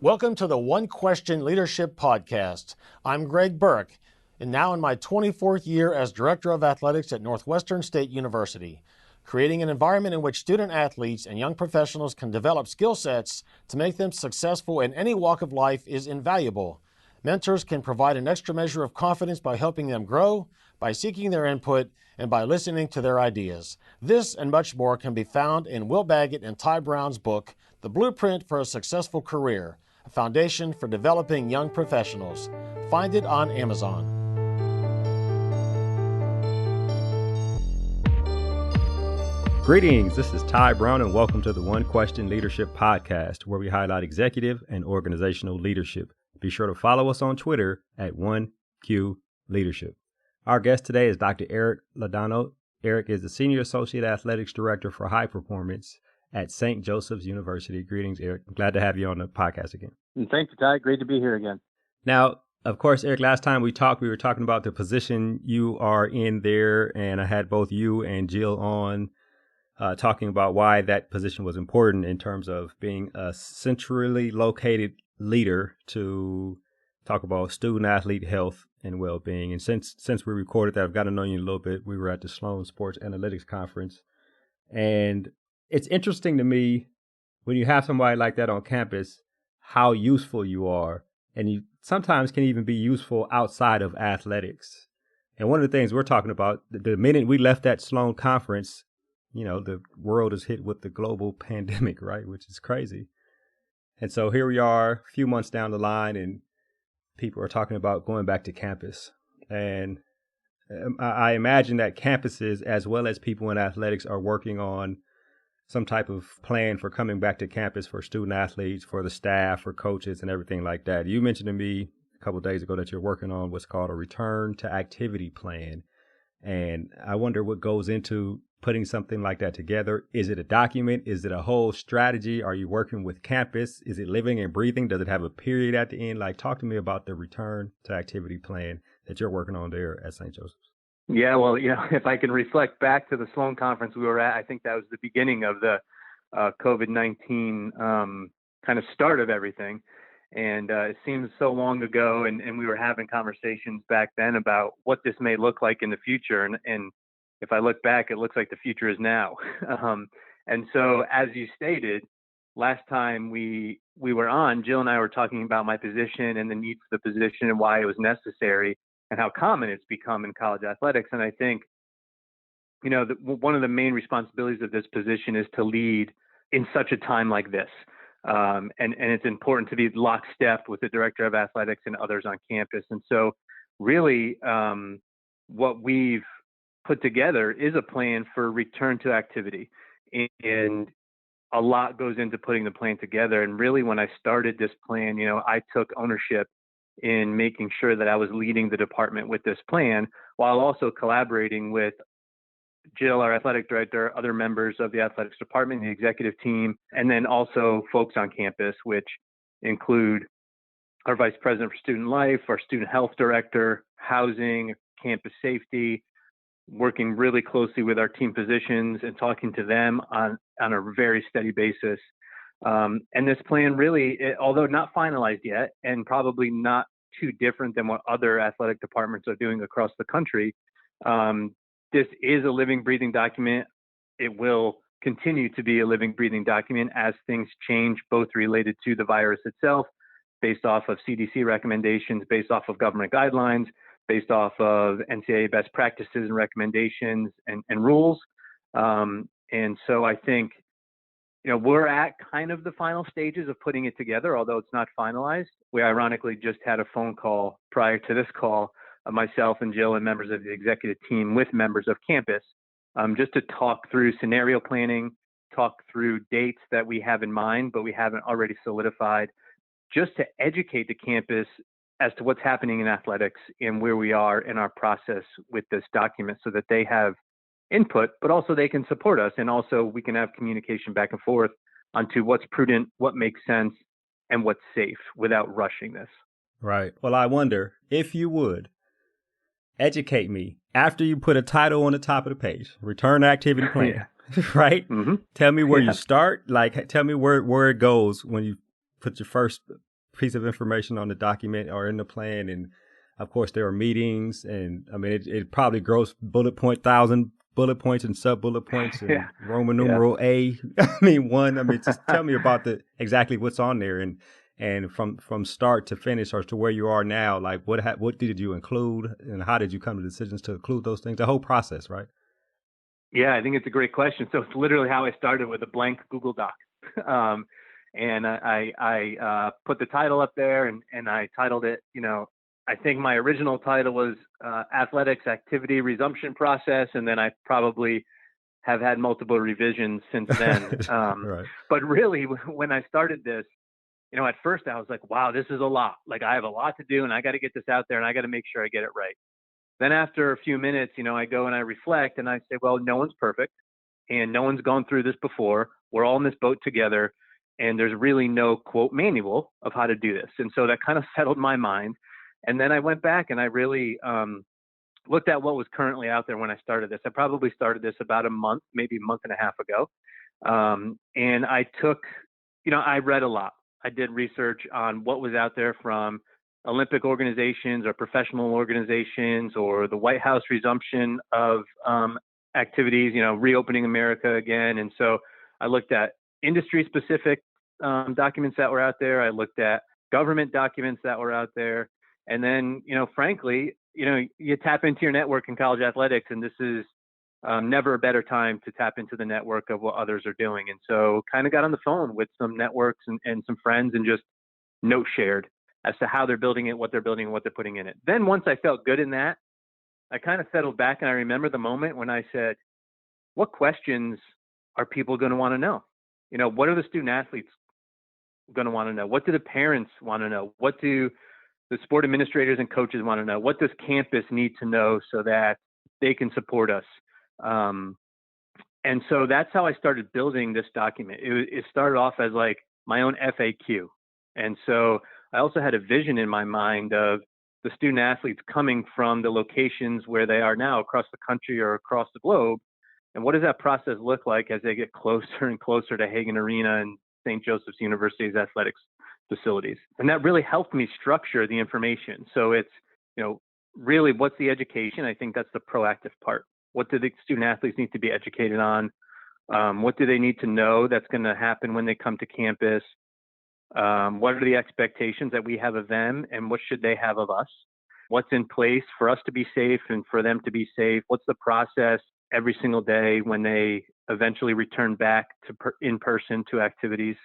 Welcome to the One Question Leadership Podcast. I'm Greg Burke, and now in my 24th year as Director of Athletics at Northwestern State University. Creating an environment in which student athletes and young professionals can develop skill sets to make them successful in any walk of life is invaluable. Mentors can provide an extra measure of confidence by helping them grow, by seeking their input, and by listening to their ideas. This and much more can be found in Will Baggett and Ty Brown's book, The Blueprint for a Successful Career, a foundation for developing young professionals. Find it on Amazon. Greetings, this is Ty Brown and welcome to the One Question Leadership Podcast, where we highlight executive and organizational leadership. Be sure to follow us on Twitter at 1Q Leadership. Our guest today is Dr. Eric Laudano. Eric is the Senior Associate Athletics Director for High Performance at St. Joseph's University. Greetings, Eric. I'm glad to have you on the podcast again. Thank you, Ty. Great to be here again. Now, of course, Eric, last time we talked, we were talking about the position you are in there, and I had both you and Jill on talking about why that position was important in terms of being a centrally located leader to talk about student athlete health and well-being. And since we recorded that, I've got to know you a little bit. We were at the Sloan Sports Analytics Conference, and it's interesting to me when you have somebody like that on campus, how useful you are. And you sometimes can even be useful outside of athletics. And one of the things we're talking about, the minute we left that Sloan conference, you know, the world is hit with the global pandemic, right? Which is crazy. And so here we are a few months down the line and people are talking about going back to campus. And I imagine that campuses, as well as people in athletics, are working on some type of plan for coming back to campus for student athletes, for the staff, for coaches, and everything like that. You mentioned to me a couple of days ago that you're working on what's called a return to activity plan. And I wonder what goes into putting something like that together. Is it a document? Is it a whole strategy? Are you working with campus? Is it living and breathing? Does it have a period at the end? Like, talk to me about the return to activity plan that you're working on there at St. Joseph's. Yeah, well, if I can reflect back to the Sloan conference we were at, I think that was the beginning of the COVID-19 kind of start of everything. And it seems so long ago, and we were having conversations back then about what this may look like in the future. And if I look back, it looks like the future is now. And so, as you stated, last time we were on, Jill and I were talking about my position and the needs of the position and why it was necessary and how common it's become in college athletics. And I think, one of the main responsibilities of this position is to lead in such a time like this. And it's important to be lockstep with the director of athletics and others on campus. And so really what we've put together is a plan for return to activity. And a lot goes into putting the plan together. And really when I started this plan, I took ownership in making sure that I was leading the department with this plan while also collaborating with Jill, our athletic director, other members of the athletics department, the executive team, and then also folks on campus, which include our vice president for student life, our student health director, housing, campus safety, working really closely with our team physicians and talking to them on a very steady basis. And this plan really, although not finalized yet, and probably not too different than what other athletic departments are doing across the country, this is a living, breathing document. It will continue to be a living, breathing document as things change, both related to the virus itself, based off of CDC recommendations, based off of government guidelines, based off of NCAA best practices and recommendations and rules. And so I think, we're at kind of the final stages of putting it together, although it's not finalized. We ironically just had a phone call prior to this call, myself and Jill and members of the executive team with members of campus, just to talk through scenario planning, talk through dates that we have in mind, but we haven't already solidified, just to educate the campus as to what's happening in athletics and where we are in our process with this document so that they have input, but also they can support us. And also we can have communication back and forth onto what's prudent, what makes sense, and what's safe without rushing this. Right. Well, I wonder if you would educate me after you put a title on the top of the page, return to activity plan, right? Mm-hmm. Tell me where you start. Like, tell me where it goes when you put your first piece of information on the document or in the plan. And of course, there are meetings, and I mean, it probably grows thousand bullet points and sub bullet points and Yeah. Roman numeral A. I mean, one. I mean, just tell me about exactly what's on there, and from start to finish, or to where you are now. Like, what did you include, and how did you come to decisions to include those things? The whole process, right? Yeah, I think it's a great question. So it's literally how I started, with a blank Google Doc. And I put the title up there, and I titled it, I think my original title was Athletics Activity Resumption Process. And then I probably have had multiple revisions since then. Right. But really, when I started this, at first I was like, wow, this is a lot. Like, I have a lot to do, and I got to get this out there, and I got to make sure I get it right. Then after a few minutes, I go and I reflect, and I say, well, no one's perfect, and no one's gone through this before. We're all in this boat together, and there's really no quote manual of how to do this. And so that kind of settled my mind. And then I went back and I really looked at what was currently out there when I started this. I probably started this about a month, maybe a month and a half ago. And I took, I read a lot. I did research on what was out there from Olympic organizations or professional organizations, or the White House resumption of activities, reopening America again. And so I looked at industry specific documents that were out there. I looked at government documents that were out there. And then, frankly, you tap into your network in college athletics, and this is never a better time to tap into the network of what others are doing. And so kind of got on the phone with some networks and some friends, and just note shared as to how they're building it, what they're building, and what they're putting in it. Then once I felt good in that, I kind of settled back, and I remember the moment when I said, what questions are people going to want to know? What are the student athletes going to want to know? What do the parents want to know? What do the sport administrators and coaches want to know? What does campus need to know so that they can support us? And so that's how I started building this document. It started off as like my own FAQ. And so I also had a vision in my mind of the student athletes coming from the locations where they are now across the country or across the globe. And what does that process look like as they get closer and closer to Hagen Arena and St. Joseph's University's athletics facilities? And that really helped me structure the information. So it's, really, what's the education? I think that's the proactive part. What do the student athletes need to be educated on? What do they need to know that's going to happen when they come to campus? What are the expectations that we have of them, and what should they have of us? What's in place for us to be safe and for them to be safe? What's the process every single day when they eventually return back to in person to activities?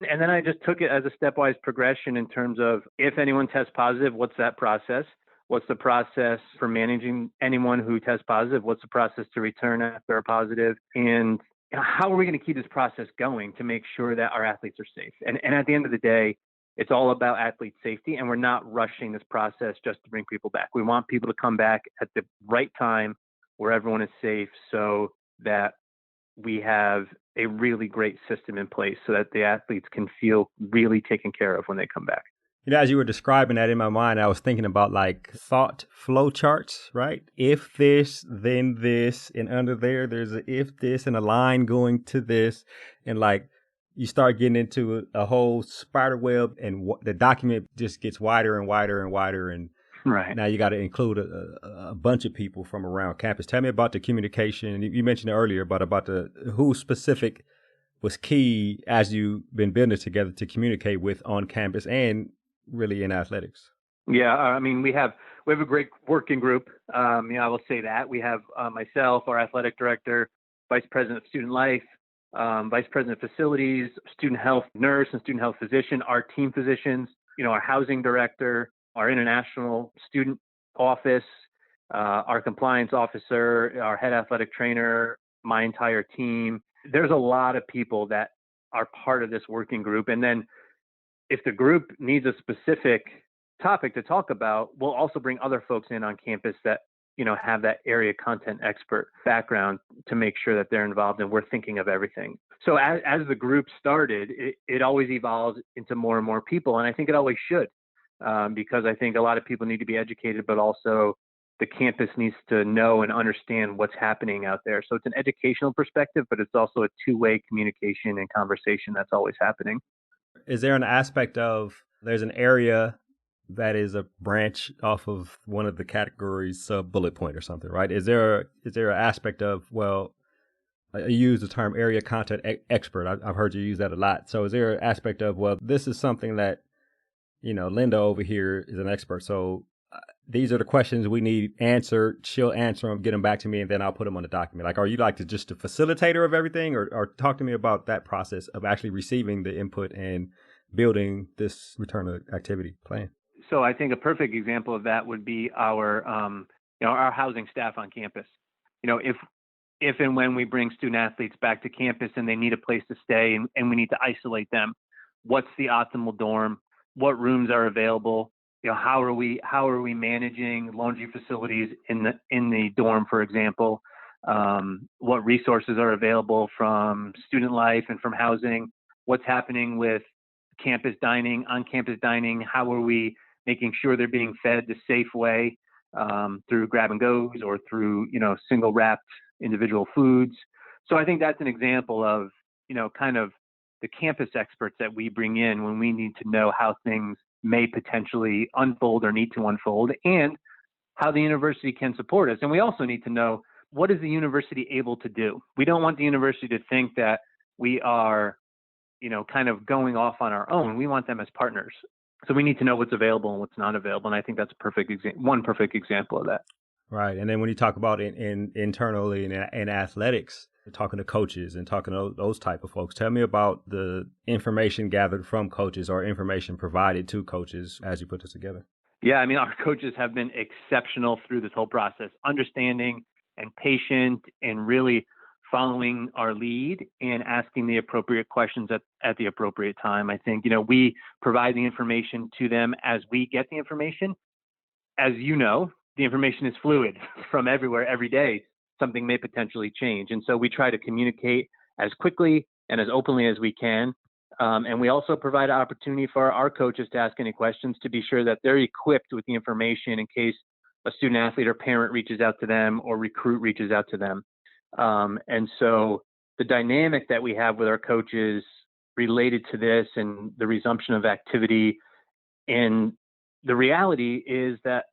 And then I just took it as a stepwise progression in terms of, if anyone tests positive, what's that process? What's the process for managing anyone who tests positive? What's the process to return after a positive? And how are we going to keep this process going to make sure that our athletes are safe? And at the end of the day, it's all about athlete safety, and we're not rushing this process just to bring people back. We want people to come back at the right time where everyone is safe, so that we have a really great system in place so that the athletes can feel really taken care of when they come back. As you were describing that, in my mind, I was thinking about like thought flow charts, right? If this, then this, and under there's a if this and a line going to this, and like you start getting into a whole spider web, and the document just gets wider and wider and wider, and right now you got to include a bunch of people from around campus. Tell me about the communication. You mentioned it earlier, but about who specific was key as you've been building it together to communicate with on campus and really in athletics. Yeah, I mean, we have a great working group. I will say that we have myself, our athletic director, vice president of student life, vice president of facilities, student health nurse, and student health physician, our team physicians, our housing director, our international student office, our compliance officer, our head athletic trainer, my entire team. There's a lot of people that are part of this working group. And then if the group needs a specific topic to talk about, we'll also bring other folks in on campus that, have that area content expert background to make sure that they're involved and we're thinking of everything. So as the group started, it always evolves into more and more people. And I think it always should, because I think a lot of people need to be educated, but also the campus needs to know and understand what's happening out there. So it's an educational perspective, but it's also a two-way communication and conversation that's always happening. Is there an aspect of there's an area that is a branch off of one of the categories sub bullet point or something, right? Is there an aspect of, well, I use the term area content expert. I've heard you use that a lot. So is there an aspect of, well, this is something that, Linda over here is an expert. So these are the questions we need answered. She'll answer them, get them back to me, and then I'll put them on the document. Like, are you like just the facilitator of everything, or talk to me about that process of actually receiving the input and building this return to activity plan? So I think a perfect example of that would be our housing staff on campus. If and when we bring student athletes back to campus and they need a place to stay and we need to isolate them, what's the optimal dorm? What rooms are available? How are we managing laundry facilities in the dorm, for example? What resources are available from student life and from housing? What's happening with campus dining, on-campus dining? How are we making sure they're being fed the safe way through grab and goes or through single wrapped individual foods? So I think that's an example of kind of the campus experts that we bring in when we need to know how things may potentially unfold or need to unfold, and how the university can support us. And we also need to know, what is the university able to do? We don't want the university to think that we are, kind of going off on our own. We want them as partners. So we need to know what's available and what's not available. And I think that's one perfect example of that. Right. And then when you talk about internally in athletics, talking to coaches and talking to those type of folks, tell me about the information gathered from coaches or information provided to coaches as you put this together. Yeah, I mean, our coaches have been exceptional through this whole process, understanding and patient and really following our lead and asking the appropriate questions at the appropriate time. I think, we provide the information to them as we get the information. As the information is fluid from everywhere every day. Something may potentially change. And so we try to communicate as quickly and as openly as we can. And we also provide an opportunity for our coaches to ask any questions, to be sure that they're equipped with the information in case a student athlete or parent reaches out to them or recruit reaches out to them. And so the dynamic that we have with our coaches related to this and the resumption of activity, and the reality is that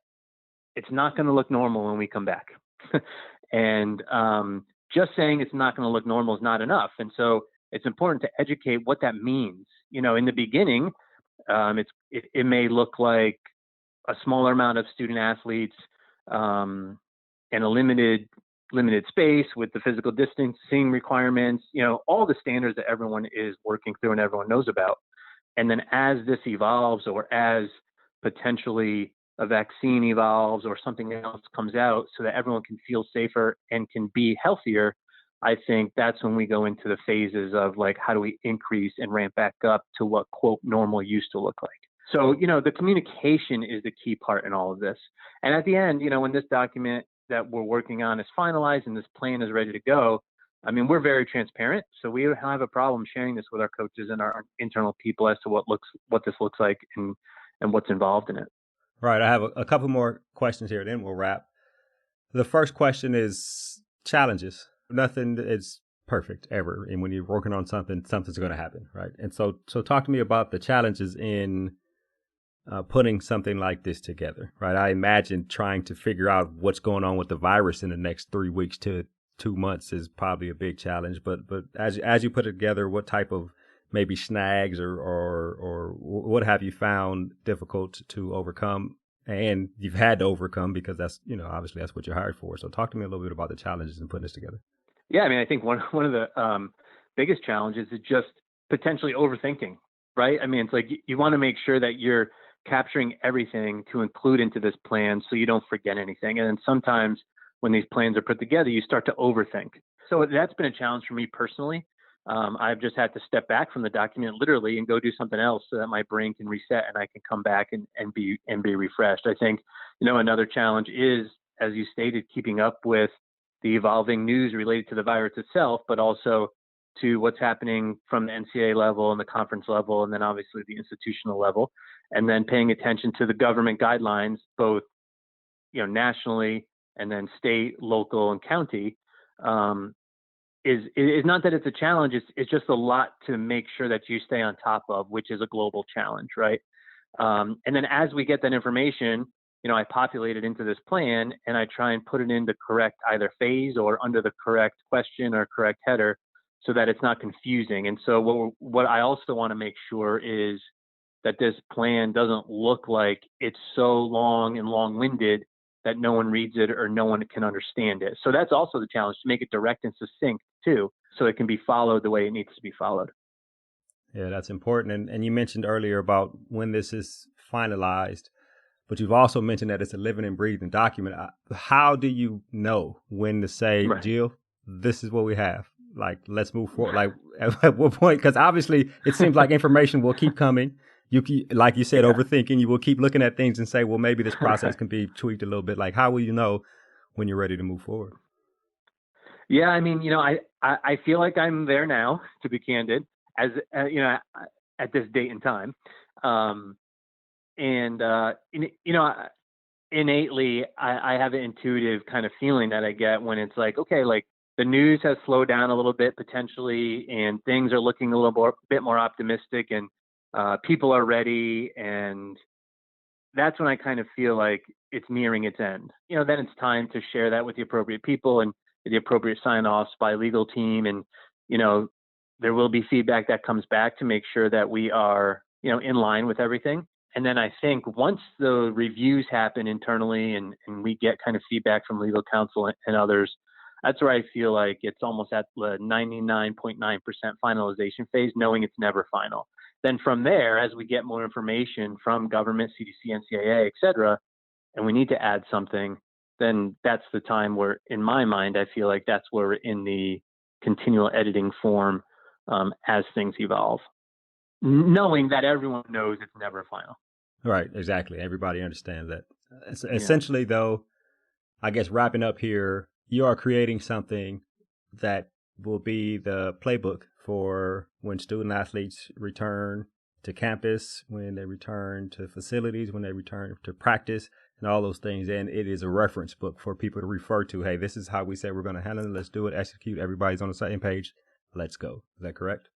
it's not going to look normal when we come back. And just saying it's not going to look normal is not enough. And so it's important to educate what that means. In the beginning, it may look like a smaller amount of student athletes and a limited space with the physical distancing requirements, all the standards that everyone is working through and everyone knows about. And then as this evolves, or as potentially a vaccine evolves or something else comes out so that everyone can feel safer and can be healthier, I think that's when we go into the phases of like, how do we increase and ramp back up to what, quote, normal used to look like. So, the communication is the key part in all of this. And at the end, when this document that we're working on is finalized and this plan is ready to go, I mean, we're very transparent. So we don't have a problem sharing this with our coaches and our internal people as to what this looks like and what's involved in it. Right. I have a couple more questions here, then we'll wrap. The first question is challenges. Nothing is perfect ever. And when you're working on something, something's going to happen. Right. And so talk to me about the challenges in putting something like this together. Right. I imagine trying to figure out what's going on with the virus in the next 3 weeks to 2 months is probably a big challenge. But as you put it together, what type of maybe snags or what have you found difficult to overcome, and you've had to overcome, because that's, obviously that's what you're hired for. So talk to me a little bit about the challenges in putting this together. Yeah, I mean, I think one of the biggest challenges is just potentially overthinking, right? I mean, it's like you want to make sure that you're capturing everything to include into this plan so you don't forget anything. And then sometimes when these plans are put together, you start to overthink. So that's been a challenge for me personally. I've just had to step back from the document literally and go do something else so that my brain can reset and I can come back and be refreshed. I think, another challenge is, as you stated, keeping up with the evolving news related to the virus itself, but also to what's happening from the NCAA level and the conference level, and then obviously the institutional level, and then paying attention to the government guidelines, both, nationally and then state, local, and county. Is not that it's a challenge. It's just a lot to make sure that you stay on top of, which is a global challenge, right? And then as we get that information, I populate it into this plan and I try and put it into correct either phase or under the correct question or correct header so that it's not confusing. And so what I also want to make sure is that this plan doesn't look like it's so long and long-winded that no one reads it or no one can understand it. So that's also the challenge, to make it direct and succinct too, so it can be followed the way it needs to be followed. Yeah, that's important. And you mentioned earlier about when this is finalized, but you've also mentioned that it's a living and breathing document. How do you know when to say, Right. Jill, this is what we have? Like, let's move forward. Like, at what point? Because obviously, it seems like information will keep coming. Like you said, overthinking. You will keep looking at things and say, well, maybe this process can be tweaked a little bit. Like, how will you know when you're ready to move forward? Yeah, I mean, I feel like I'm there now, to be candid, as at this date and time. Innately, I have an intuitive kind of feeling that I get when it's like, okay, like the news has slowed down a little bit potentially, and things are looking a bit more optimistic, and people are ready, and that's when I kind of feel like it's nearing its end. Then it's time to share that with the appropriate people and the appropriate sign-offs by legal team, and there will be feedback that comes back to make sure that we are in line with everything. And then I think once the reviews happen internally and we get kind of feedback from legal counsel and others, that's where I feel like it's almost at the 99.9% finalization phase, knowing it's never final. Then from there, as we get more information from government, CDC, NCAA, et cetera, and we need to add something, then that's the time where, in my mind, I feel like that's where we're in the continual editing form as things evolve, knowing that everyone knows it's never final. Right, exactly. Everybody understands that. Essentially, though, I guess wrapping up here, you are creating something that will be the playbook for when student athletes return to campus, when they return to facilities, when they return to practice, and all those things. And it is a reference book for people to refer to. Hey, this is how we say we're going to handle it. Let's do it, execute. Everybody's on the same page. Let's go. Is that correct?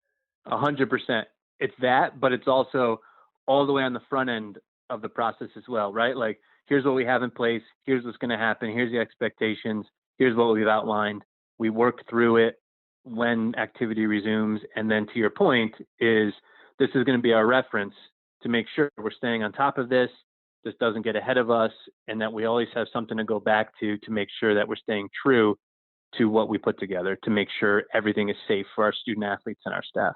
100%. It's that, but it's also all the way on the front end of the process as well, right? Like, here's what we have in place. Here's what's going to happen. Here's the expectations. Here's what we've outlined. We work through it when activity resumes. And then to your point this is going to be our reference to make sure we're staying on top of this. This doesn't get ahead of us, and that we always have something to go back to make sure that we're staying true to what we put together, to make sure everything is safe for our student athletes and our staff.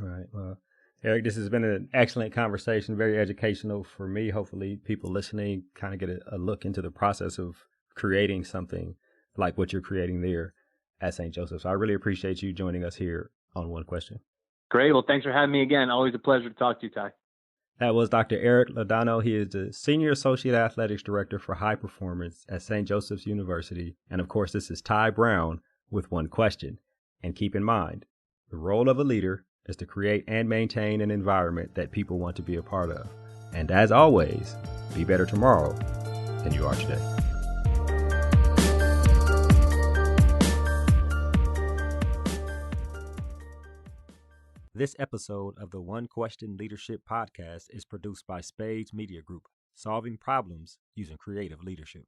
All right. Well, Eric, this has been an excellent conversation, very educational for me. Hopefully people listening kind of get a look into the process of creating something like what you're creating there at St. Joseph's. So I really appreciate you joining us here on One Question. Great. Well, thanks for having me again. Always a pleasure to talk to you, Ty. That was Dr. Eric Laudano. He is the Senior Associate Athletics Director for High Performance at St. Joseph's University. And of course, this is Ty Brown with One Question. And keep in mind, the role of a leader is to create and maintain an environment that people want to be a part of. And as always, be better tomorrow than you are today. This episode of the One Question Leadership Podcast is produced by Spades Media Group, solving problems using creative leadership.